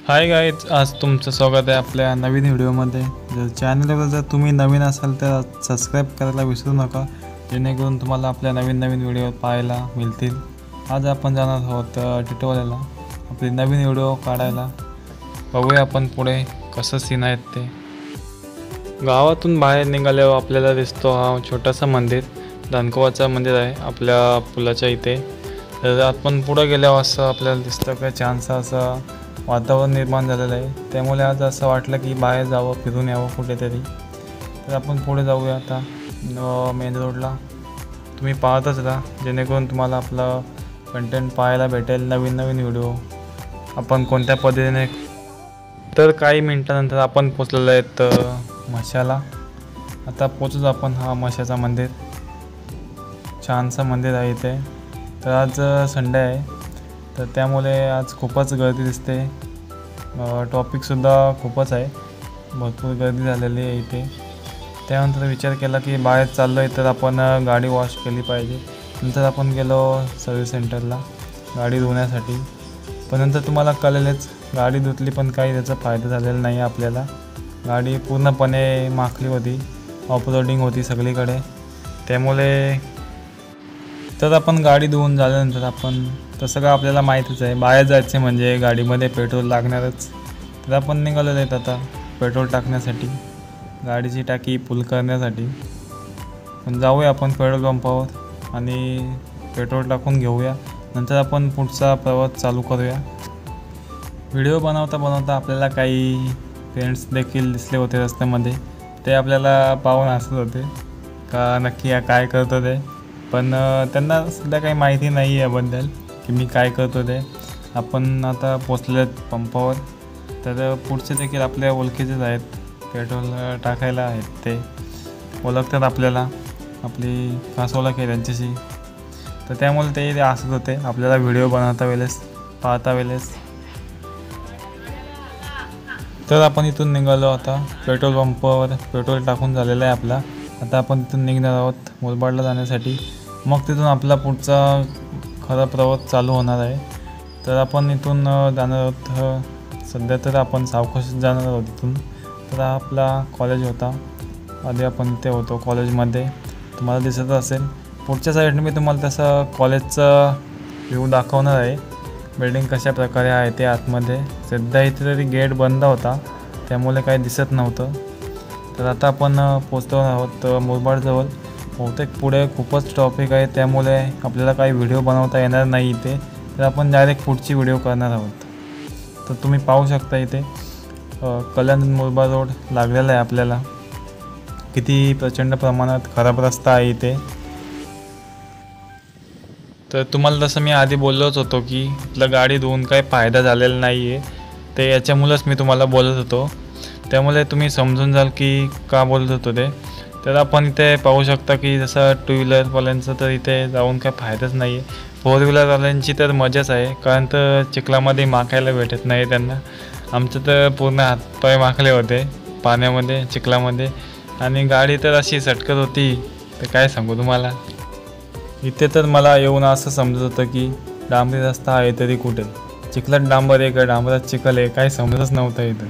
Hi guys, आज तुमचं स्वागत आहे आपल्या नवीन व्हिडिओमध्ये। चॅनलवर जर तुम्ही नवीन असाल तर सबस्क्राईब करायला विसरू नका, जेणेकरून तुम्हाला आपल्या नवीन व्हिडिओ पाहायला मिळतील। आज आपण जाणार आहोत टिटवाळ्याला आपली नवीन व्हिडिओ काढायला। बघूया आपण पुढे कसं सीन आहेत ते। गावातून बाहेर निघाल्यावर आपल्याला दिसतो हा छोटासा मंदिर, धनकोबाचं मंदिर आहे आपल्या पुलाच्या इथे। तर आपण पुढे गेल्यावर असं आपल्याला दिसतं की छानसा असं वातावरण निर्माण झालेलं आहे, त्यामुळे आज असं वाटलं की बाहेर जावं, फिरून यावं कुठेतरी। तर आपण पुढे जाऊया आता मेन रोडला। तुम्ही पाहतच राहा, जेणेकरून तुम्हाला आपलं कंटेंट पाहायला भेटेल, नवीन व्हिडिओ आपण कोणत्या पद्धतीने। तर काही मिनटानंतर आपण पोचलेलो आहेत मशाला। आता पोचूच आपण हा मशाचा मंदिर, छानसा मंदिर आहे इथे। तर आज संडे आहे, तर त्यामुळे आज खूपच गर्दी दिसते। ट्रॉफिकसुद्धा खूपच आहे, भरपूर गर्दी झालेली आहे इथे। त्यानंतर विचार केला की बाहेर चाललो आहे तर आपण गाडी वॉश केली पाहिजे। नंतर आपण गेलो सर्व्हिस सेंटरला गाडी धुण्यासाठी, पण नंतर तुम्हाला कळेलच गाडी धुतली पण काही त्याचा फायदा झालेला नाही आपल्याला। गाडी पूर्णपणे माखली होती, ऑफरोडिंग होती सगळीकडे, त्यामुळे तर आपण गाडी धुवून झाल्यानंतर आपण तसं का आपल्याला माहीतच आहे, बाहेर जायचे म्हणजे गाडीमध्ये पेट्रोल लागणारच। तर आपण निघालेलो आहेत आता पेट्रोल टाकण्यासाठी, गाडीची टाकी फुल करण्यासाठी। पण जाऊया आपण पेट्रोल पंपावर आणि पेट्रोल टाकून घेऊया, नंतर आपण पुढचा प्रवास चालू करूया। व्हिडिओ बनवता आपल्याला काही फ्रेंड्स देखील दिसले होते रस्त्यामध्ये, ते आपल्याला पाहून हसत होते का नक्की या काय करतो ते, पण त्यांना सुद्धा काही माहिती नाही याबद्दल की मी काय करतो ते। आपण आता पोचले पंपावर, तर पुढचे देखील आपल्या ओळखीचेच आहेत, पेट्रोल टाकायला आहेत, ते ओळखतात आपल्याला, आपली खास ओळख आहे त्यांच्याशी। तर त्यामुळे ते हसत होते आपल्याला व्हिडिओ बनवता वेळेस, पाहता वेळेस। तर आपण इथून निघालो आता पेट्रोल पंपावर, पेट्रोल टाकून झालेलं आहे आपला। आता आपण इथून निघणार आहोत मुरबाडला जाण्यासाठी, मग तिथून आपला पुढचा खरा प्रवास चालू होणार आहे। तर आपण इथून जाणार आहोत, सध्या तर आपण सावकाश जाणार आहोत इथून। तर हा आपला कॉलेज होता, आधी आपण इथे होतो कॉलेजमध्ये, तुम्हाला दिसत असेल। पुढच्या साईडने मी तुम्हाला तसं कॉलेजचा व्ह्यू दाखवणार आहे, बिल्डिंग कशा प्रकारे आहे ते आतमध्ये। सध्या इथे तरी गेट बंद होता, त्यामुळे काही दिसत नव्हतं। तर आता आपण पोचतो आहोत मुरबाडजवळ। बहुतेक पुढे खूपच ट्रॉफिक आहे, त्यामुळे आपल्याला काही व्हिडिओ बनवता येणार नाही इथे, तर आपण डायरेक्ट पुढची व्हिडिओ करणार आहोत। तर तुम्ही पाहू शकता इथे कल्याण मुरबाड रोड लागलेला आहे आपल्याला, किती प्रचंड प्रमाणात खराब रस्ता आहे इथे। तर तुम्हाला जसं मी आधी बोललोच होतो की आपलं गाडी धुवून काही फायदा झालेला नाही आहे, ते याच्यामुळेच मी तुम्हाला बोलत होतो, त्यामुळे तुम्ही समजून जाल की का बोलत होतो ते। तर आपण इथे पाहू शकता की जसं टू व्हीलरवाल्यांचं तर इथे जाऊन काही फायदाच नाही आहे, फोर व्हीलरवाल्यांची तर मजाच आहे, कारण तर चिखलामध्ये माखायला भेटत नाही त्यांना। आमचं तर पूर्ण हातपाय माखले होते पाण्यामध्ये, चिखलामध्ये, आणि गाडी तर अशी सटकत होती तर काय सांगू तुम्हाला। इथे तर मला येऊन असं समजत होतं की डांबरी रस्ता आहे तरी कुठे, चिखलात डांबर आहे का डांबरात चिखल आहे, काही समजतच नव्हतं इथं।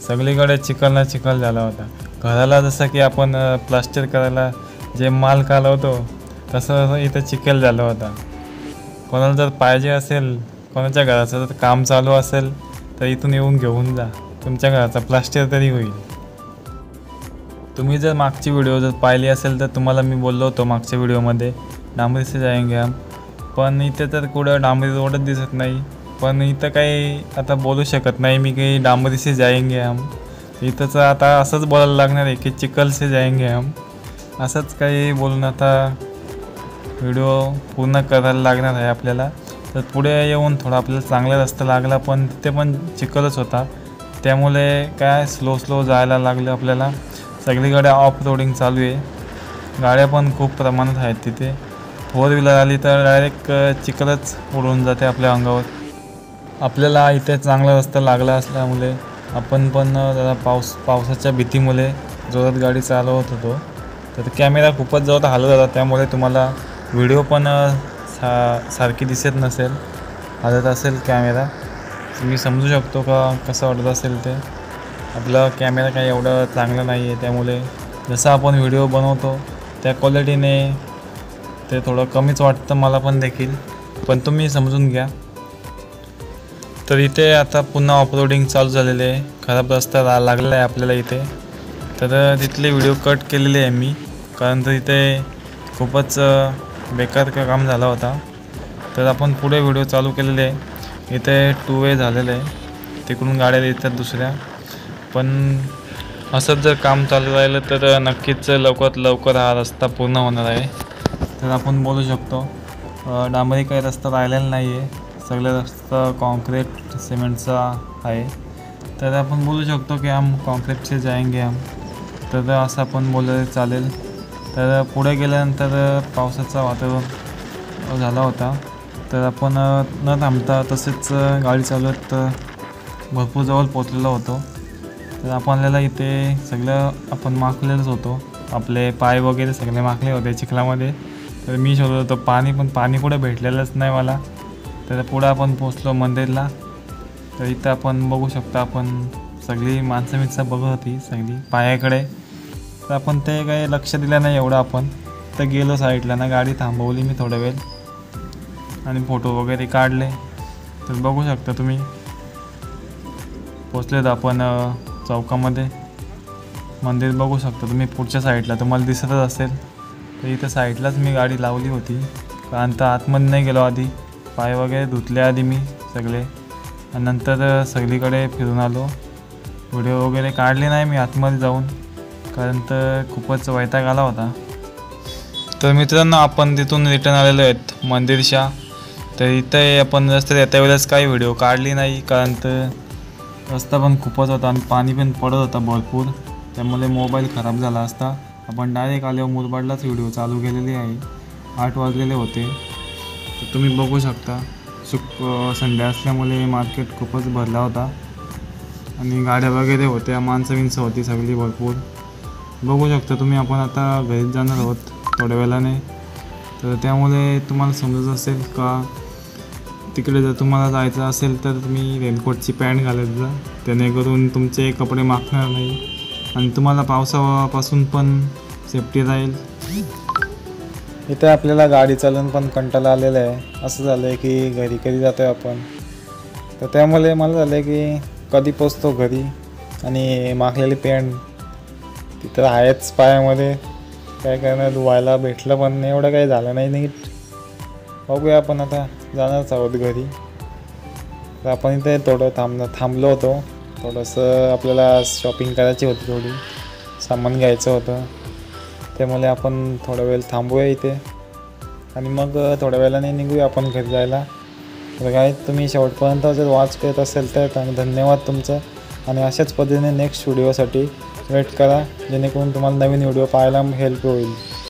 सगळीकडे चिखल झाला होता। घराला जसं की आपण प्लास्टर करायला जे माल कालवतो तसं इथं चिखल झालं होता। कोणाला जर पाहिजे असेल, कोणाच्या घराचं जर काम चालू असेल तर इथून येऊन घेऊन जा, तुमच्या घराचा प्लास्टर तरी होईल। तुम्ही जर मागची व्हिडिओ जर पाहिली असेल तर तुम्हाला मी बोललो होतो मागच्या व्हिडिओमध्ये डांबरी से जाएंगे हम, पण इथे तर कुठं डांबरी रोडच दिसत नाही। पण इथं काही आता बोलू शकत नाही मी की डांबरी से जाएंगे हम, इथंच आता असंच बोलायला लागणार आहे की चिखल से जाएंगे हम, असंच काही बोलून आता व्हिडिओ पूर्ण करायला लागणार आहे आपल्याला। तर पुढे येऊन थोडा आपल्याला चांगला रस्ता लागला, पण तिथे पण चिखलच होता, त्यामुळे काय स्लो जायला लागलं आपल्याला। सगळीकडे ऑफ रोडिंग चालू आहे, गाड्या पण खूप प्रमाणात आहेत तिथे। फोर व्हीलर आली तर डायरेक्ट चिखलच उडून जाते आपल्या अंगावर। आपल्याला इथे चांगला रस्ता लागला असल्यामुळे आपण पण जरा पावसाच्या भीतीमुळे जोरात गाडी चालवत होतो, तर कॅमेरा खूपच जोरात हलत होता, त्यामुळे तुम्हाला व्हिडिओ पण सारखी दिसत नसेल, हलत असेल कॅमेरा। मी समजू शकतो का कसं वाटत असेल ते. आपला कॅमेरा काही एवढं चांगलं नाही आहे, त्यामुळे जसं आपण व्हिडिओ बनवतो त्या क्वालिटीने ते थोडं कमीच वाटतं मला पण देखील, पण तुम्ही समजून घ्या. तर इथे आता पुन्हा अपलोडिंग चालू झालेले आहे. खराब रस्ता लागलेला आहे आपल्याला इथे, तर तिथले व्हिडिओ कट केलेले आहे मी, कारण तर इथे खूपच बेकार काम झाला होता. तर आपण पुढे व्हिडिओ चालू केलेले आहे. इथे 2 वे झालेलं आहे, तिकडून गाड्या येतात दुसऱ्या. पण असंच जर काम चालू राहिलं तर नक्कीच लवकरात लवकर हा रस्ता पूर्ण होणार आहे. तर आपण बोलू शकतो डांबरी काही रस्ता राहिलेला नाही आहे, सगळं रस्ता कॉन्क्रीट सिमेंटचा आहे. तर आपण बोलू शकतो की हम कॉन्क्रीट से जाएंगे हम. तर असं आपण बोललं चालेल. तर पुढे गेल्यानंतर पावसाचं वातावरण झाला होता, तर आपण न थांबता तसेच गाडी चालवत भरपूर जवळ पोचलेलो होतो. तर आपल्याला इथे सगळं आपण माखलेलंच होतो, आपले पाय वगैरे सगळे माखले होते चिखलामध्ये. तर मी शोधत होतो पाणी, पण पाणी कुठं भेटलेलंच नाही मला. तर पुढं आपण पोचलो मंदिरला. तर इथं आपण बघू शकतो, आपण सगळी माणसं बघत होती सगळी पायाकडे. तर आपण ते काही लक्ष दिलं नाही एवढं. आपण तर गेलो साईडला ना, गाडी थांबवली मी थोडा वेळ आणि फोटो वगैरे काढले. तर बघू शकता तुम्ही पोचलेत आपण चौकामध्ये. मंदिर बघू शकता तुम्ही पुढच्या साईडला, तुम्हाला दिसतच असेल. तर इथं साईडलाच मी गाडी लावली होती, कारण तर आतमध्ये नाही गेलो आधी. पाय वगैरे धुतले आधी मी सगळे, आणि नंतर सगळीकडे फिरून आलो. व्हिडिओ वगैरे काढले नाही मी आतमध्ये जाऊन, कारण तर खूपच वैताग आला होता. तर मित्रांनो, आपण तिथून रिटर्न आलेलो आहेत मंदिरच्या. तर इथे आपण रस्त्यात येत्या वेळेस काही व्हिडिओ काढली नाही, कारण तर रस्ता पण खूपच होता आणि पाणी पण पडत होता भरपूर, त्यामुळे मोबाईल खराब झाला असता. आपण डायरेक्ट आल्यावर मुरबाडलाच व्हिडिओ चालू केलेली आहे. 8 वाजलेले होते. तर तुम्ही बघू शकता संडे असल्यामुळे मार्केट खूपच भरला होता आणि गाड्या वगैरे होत्या, माणसं होती सगळी भरपूर. बघू शकता तुम्ही, आपण आता घरीच जाणार आहोत थोड्या वेळाने. तर त्यामुळे तुम्हाला समजत असेल का तिकडे जर तुम्हाला जायचं असेल तर तुम्ही रेनकोटची पॅन्ट घालत जा, जेणेकरून तुमचे कपडे माखणार नाही आणि तुम्हाला पावसापासून पण सेफ्टी राहील. इथे आपल्याला गाडी चालवून पण कंटाळा आलेला आहे. असं झालं आहे की घरी कधी जातो आहे आपण. तर त्यामुळे मला झालं आहे की कधी पोचतो घरी. आणि माखलेली पॅन्ट तिथं आहेच पायामध्ये, काय करणार, धुवायला भेटलं पण एवढं काही झालं नाही नीट. बघूया, आपण आता जाणारच आहोत घरी. तर आपण इथे थोडं थांबलो होतो. थोडंसं आपल्याला शॉपिंग करायची होती, थोडी सामान घ्यायचं होतं, त्यामुळे आपण थोडा वेळ थांबूया इथे आणि मग थोड्या वेळाने निघूया आपण घरी जायला. तर काय, तुम्ही शेवटपर्यंत जर वॉच करत असेल तर धन्यवाद तुमचं. आणि अशाच पद्धतीने नेक्स्ट व्हिडिओसाठी वेट करा, जेणेकरून तुम्हाला नवीन व्हिडिओ पाहायला हेल्प होईल.